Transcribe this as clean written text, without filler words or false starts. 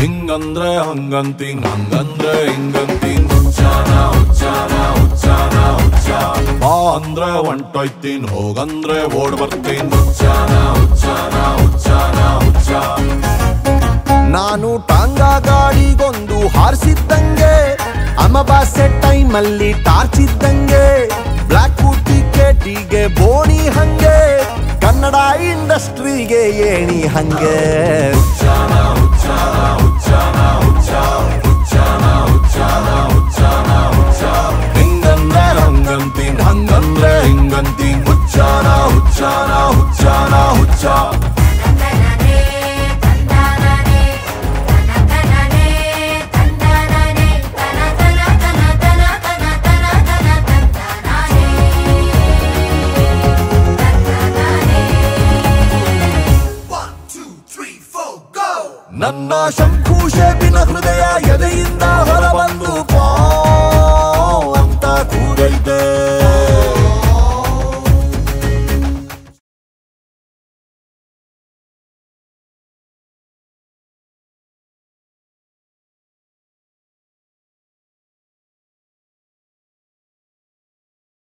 ಹಿಂಗಂದ್ರೆ ಹಂಗಂತಿಂಗ್ ಹಂಗಂದ್ರೆ ಹಿಂಗಂತಿಂಗ್ ಹುಚ್ಚಾನ ಹುಚ್ಚಾನ ಹುಚ್ಚಾನ ಹುಚ್ಚ ಬಾ ಅಂದ್ರೆ ಹೊಂಟೋಯ್ತೀನ್ ಹೋಗಂದ್ರೆ ಓಡ್ ಬರ್ತೀನ್ ಹುಚ್ಚಾನ ಹುಚ್ಚಾನ ಹುಚ್ಚಾನ ಹುಚ್ಚ ನಾನು ಟಾಂಗಾ ಗಾಡಿಗೊಂದು ಹಾರಿಸಿದ್ದಂಗೆ ಅಮಾವಾಸ್ಯೆ ಟೈಮಲ್ಲಿ ಟಾರ್ಚ್ ಇದ್ದಂಗೆ ಬ್ಲಾಕ್ ಟಿಕೆಟಿಗೆ ಬೋಣಿ ಹಂಗೆ ಕನ್ನಡ ಇಂಡಸ್ಟ್ರಿಗೆ ಏಣಿ ಹಂಗೆ ಹುಚ್ಚಾನ ಹುಚ್ಚಾನ ಹುಚ್ಚಾನ ಹುಚ್ಚ ಹುಚ್ಚಾನ ಹುಚ್ಚಾನ ಹುಚ್ಚಾನ ಹುಚ್ಚ ಹಿಂಗಂದ್ರೆ ಹಂಗಂತಿಂಗ್ ಹಂಗಂದ್ರೆ ಹಿಂಗಂತಿಂಗ್ ಹುಚ್ಚಾನ ಹುಚ್ಚಾನ ಹುಚ್ಚಾನ ಹುಚ್ಚ ನನ್ನ ಶಂಕು ಶೇಪಿನ ಹೃದಯ ಎದೆಯಿಂದ ಹೊರ